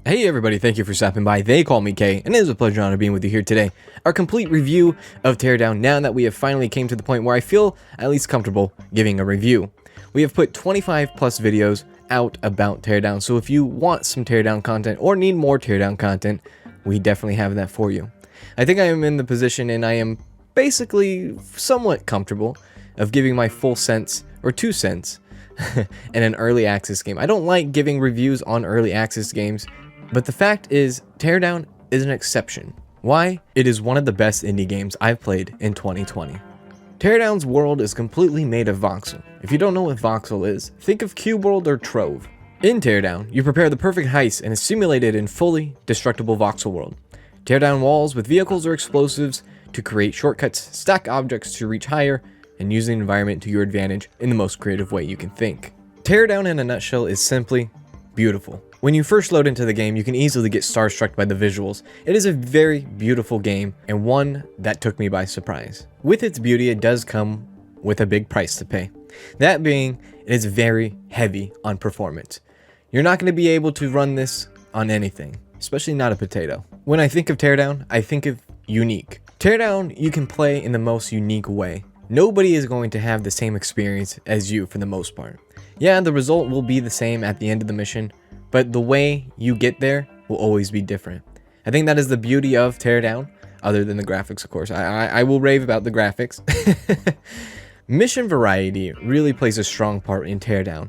Hey everybody, thank you for stopping by. They call me Kay, and it is a pleasure and honor being with you here today. Our complete review of Teardown, now that we have finally came to the point where I feel at least comfortable giving a review. We have put 25 plus videos out about Teardown, so if you want some Teardown content or need more Teardown content, we definitely have that for you. I think I am in the position, and I am basically somewhat comfortable of giving my full cents, or 2 cents, in an early access game. I don't like giving reviews on early access games, but the fact is, Teardown is an exception. Why? It is one of the best indie games I've played in 2020. Teardown's world is completely made of voxel. If you don't know what voxel is, think of Cube World or Trove. In Teardown, you prepare the perfect heist and is simulated in fully destructible voxel world. Tear down walls with vehicles or explosives to create shortcuts, stack objects to reach higher, and use the environment to your advantage in the most creative way you can think. Teardown in a nutshell is simply beautiful. When you first load into the game, you can easily get starstruck by the visuals. It is a very beautiful game, and one that took me by surprise. With its beauty, it does come with a big price to pay. That being, it is very heavy on performance. You're not going to be able to run this on anything, especially not a potato. When I think of Teardown, I think of unique. Teardown you can play in the most unique way. Nobody is going to have the same experience as you for the most part. Yeah, the result will be the same at the end of the mission, but the way you get there will always be different. I think that is the beauty of Teardown, other than the graphics, of course. I will rave about the graphics. Mission variety really plays a strong part in Teardown.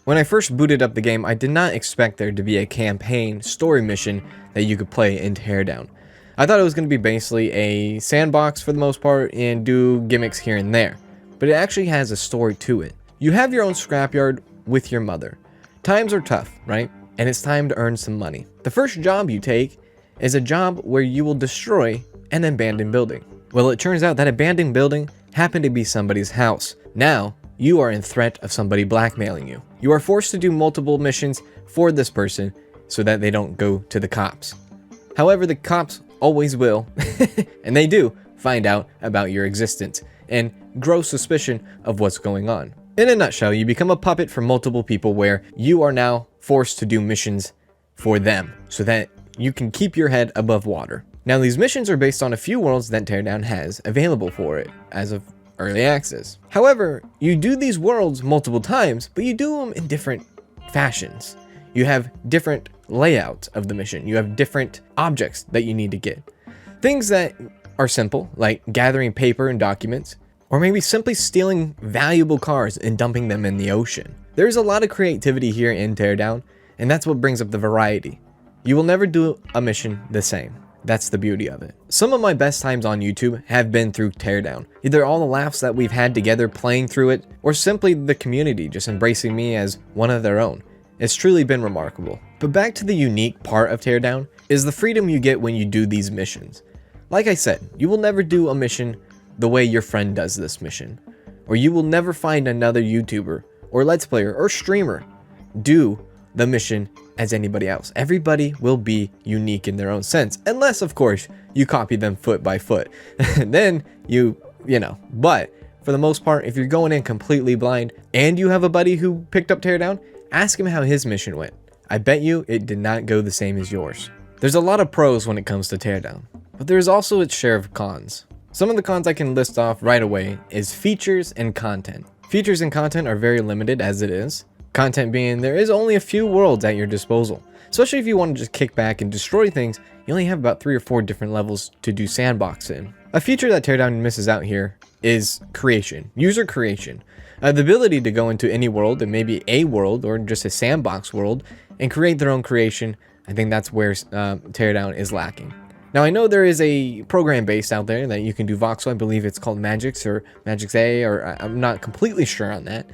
When I first booted up the game, I did not expect there to be a campaign story mission that you could play in Teardown. I thought it was going to be basically a sandbox for the most part and do gimmicks here and there, but it actually has a story to it. You have your own scrapyard with your mother. Times are tough, right? And it's time to earn some money. The first job you take is a job where you will destroy an abandoned building. Well, it turns out that abandoned building happened to be somebody's house. Now, you are in threat of somebody blackmailing you. You are forced to do multiple missions for this person so that they don't go to the cops. However, the cops always will, and they do, find out about your existence and grow suspicion of what's going on. In a nutshell, you become a puppet for multiple people where you are now forced to do missions for them so that you can keep your head above water. Now, these missions are based on a few worlds that Teardown has available for it as of early access. However, you do these worlds multiple times, but you do them in different fashions. You have different layouts of the mission. You have different objects that you need to get. Things that are simple, like gathering paper and documents, or maybe simply stealing valuable cars and dumping them in the ocean. There's a lot of creativity here in Teardown, and that's what brings up the variety. You will never do a mission the same. That's the beauty of it. Some of my best times on YouTube have been through Teardown. Either all the laughs that we've had together playing through it, or simply the community just embracing me as one of their own. It's truly been remarkable. But back to the unique part of Teardown is the freedom you get when you do these missions. Like I said, you will never do a mission the way your friend does this mission, or you will never find another YouTuber or Let's Player or streamer do the mission as anybody else. Everybody will be unique in their own sense, unless of course you copy them foot by foot. Then you know, but for the most part, if you're going in completely blind and you have a buddy who picked up Teardown, ask him how his mission went. I bet you it did not go the same as yours. There's a lot of pros when it comes to Teardown, but there's also its share of cons. Some of the cons I can list off right away is features and content. Features and content are very limited as it is. Content being there is only a few worlds at your disposal. Especially if you want to just kick back and destroy things, you only have about 3 or 4 different levels to do sandbox in. A feature that Teardown misses out here is creation, user creation. The ability to go into any world, and maybe a world or just a sandbox world, and create their own creation. I think that's where Teardown is lacking. Now, I know there is a program based out there that you can do voxel. I believe it's called Magix or Magix A, or I'm not completely sure on that.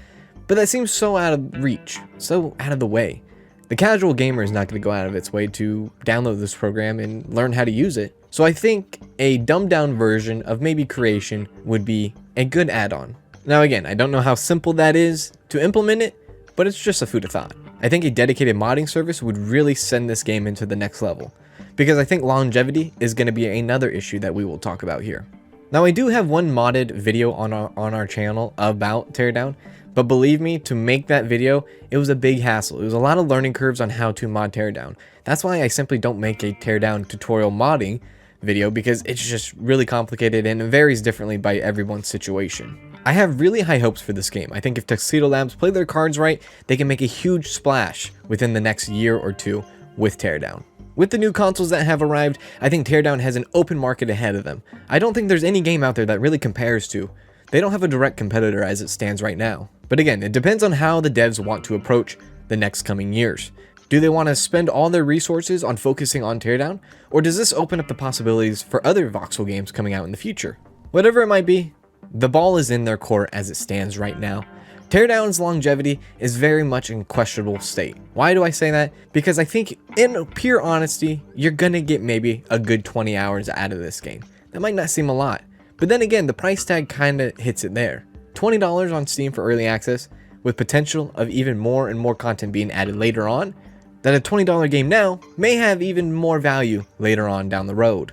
But that seems so out of reach, so out of the way. The casual gamer is not going to go out of its way to download this program and learn how to use it. So I think a dumbed down version of maybe creation would be a good add-on. Now again, I don't know how simple that is to implement it, but it's just a food of thought. I think a dedicated modding service would really send this game into the next level, because I think longevity is going to be another issue that we will talk about here. Now, I do have one modded video on our channel about Teardown, But believe me, to make that video, it was a big hassle. It was a lot of learning curves on how to mod Teardown. That's why I simply don't make a Teardown tutorial modding video, because it's just really complicated and it varies differently by everyone's situation. I have really high hopes for this game. I think if Tuxedo Labs play their cards right, they can make a huge splash within the next year or two with Teardown. With the new consoles that have arrived, I think Teardown has an open market ahead of them. I don't think there's any game out there that really compares to. They don't have a direct competitor as it stands right now. But again, it depends on how the devs want to approach the next coming years. Do they want to spend all their resources on focusing on Teardown, or does this open up the possibilities for other voxel games coming out in the future? Whatever it might be, the ball is in their court as it stands right now. Teardown's longevity is very much in questionable state. Why do I say that? Because I think, in pure honesty, you're gonna get maybe a good 20 hours out of this game. That might not seem a lot, but then again, the price tag kinda hits it there. $20 on Steam for early access, with potential of even more and more content being added later on, that a $20 game now may have even more value later on down the road.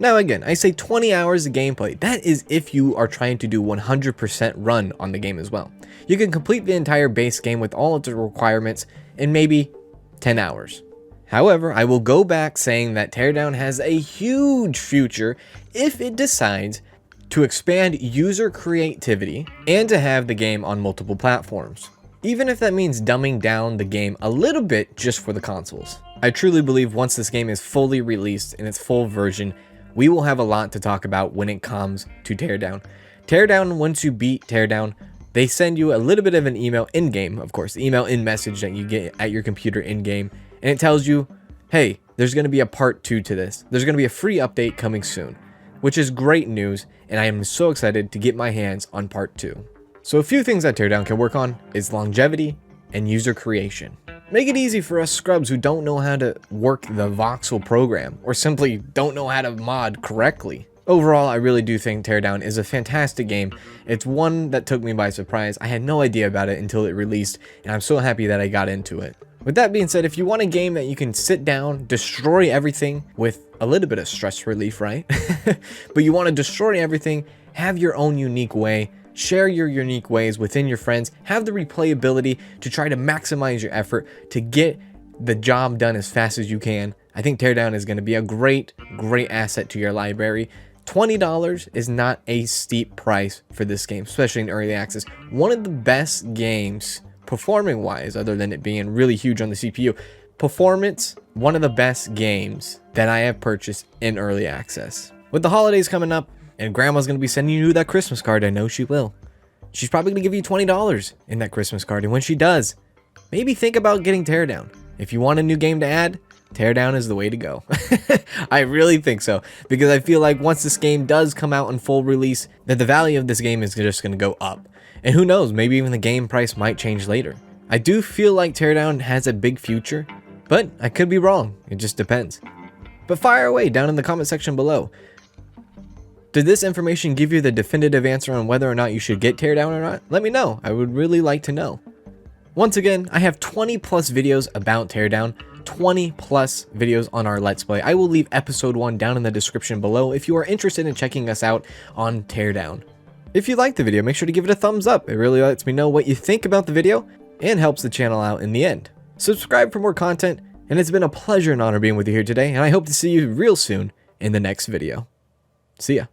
Now again, I say 20 hours of gameplay. That is if you are trying to do 100% run on the game as well. You can complete the entire base game with all of the requirements in maybe 10 hours. However, I will go back saying that Teardown has a huge future if it decides to expand user creativity and to have the game on multiple platforms. Even if that means dumbing down the game a little bit just for the consoles. I truly believe once this game is fully released in its full version, we will have a lot to talk about when it comes to Teardown. Teardown, once you beat Teardown, they send you a little bit of an email in-game, of course, the email in message that you get at your computer in-game, and it tells you, hey, there's going to be a part 2 to this. There's going to be a free update coming soon, which is great news, and I am so excited to get my hands on part 2. So a few things that Teardown can work on is longevity and user creation. Make it easy for us scrubs who don't know how to work the voxel program, or simply don't know how to mod correctly. Overall, I really do think Teardown is a fantastic game. It's one that took me by surprise. I had no idea about it until it released, and I'm so happy that I got into it. With that being said, if you want a game that you can sit down, destroy everything with a little bit of stress relief, right? But you want to destroy everything, have your own unique way, share your unique ways within your friends, have the replayability to try to maximize your effort to get the job done as fast as you can, I think Teardown is going to be a great asset to your library. $20 is not a steep price for this game, especially in early access. One of the best games, performing wise, other than it being really huge on the CPU, performance, one of the best games that I have purchased in early access. With the holidays coming up, and grandma's going to be sending you that Christmas card, I know she will. She's probably going to give you $20 in that Christmas card, and when she does, maybe think about getting Teardown. If you want a new game to add, Teardown is the way to go. I really think so, because I feel like once this game does come out in full release, that the value of this game is just going to go up. And who knows, maybe even the game price might change later. I do feel like Teardown has a big future, but I could be wrong. It just depends. But fire away down in the comment section below. Did this information give you the definitive answer on whether or not you should get Teardown or not? Let me know. I would really like to know. Once again, I have 20 plus videos about Teardown, 20 plus videos on our Let's Play. I will leave episode 1 down in the description below if you are interested in checking us out on Teardown. If you liked the video, make sure to give it a thumbs up. It really lets me know what you think about the video and helps the channel out in the end. Subscribe for more content, and it's been a pleasure and honor being with you here today, and I hope to see you real soon in the next video. See ya.